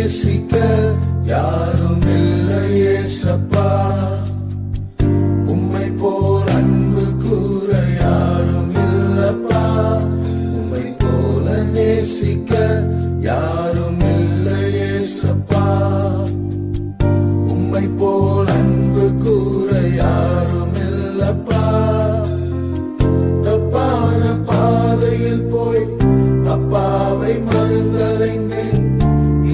நேசிக்க யாரும் இல்லையே சப்பா. உம்மை போல் அன்பு கூற யாரும் இல்லப்பா. உம்மை போல நேசிக்க யாரும் இல்லையே சப்பா. உம்மை போல் அன்பு கூற யாரும் இல்லப்பா. தப்பான பாதையில் போய் அப்பாவை மறந்தலைந்தேன்.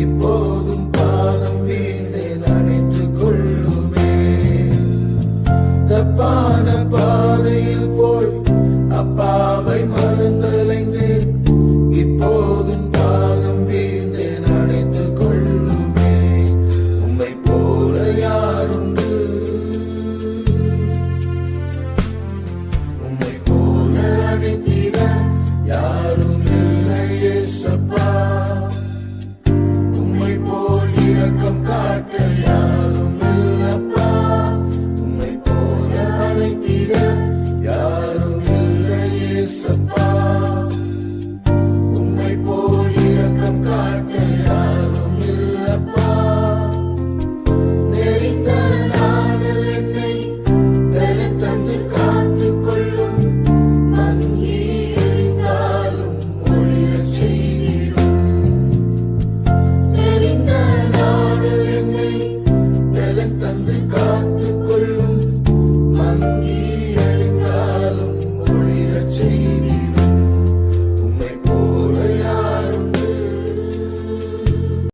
இப்போதும் பாதம் வீழ்ந்தேன், அணைத்துக் கொள்ளுமே. தப்பான பாதையில் போய் அப்பாவை மறந்தலைந்தேன். இப்போதும் பாதம் வீழ்ந்தேன், அணைத்துக் கொள்ளுமே. உம்மை போல யாருண்டு? உம்மை போல அணைத்திட யாரும் இல்லையே சப்பா. உம்மை போல் இரக்கம் காட்ட யாரும் இல்லப்பா. உம்மை போல அழைத்திட யாரும் இல்லையே சப்பா. உம்மை போல் இரக்கம் காட்ட யாரும் இல்லப்பா. நெறிந்த நாளில் என்னை பலன் தந்து காத்துக் கொள்ளும். மங்கி எரிந்தாலும் ஒளிரச் செய்திடும். நெறிந்த நாளில் என்னை பலன் தந்து காத்து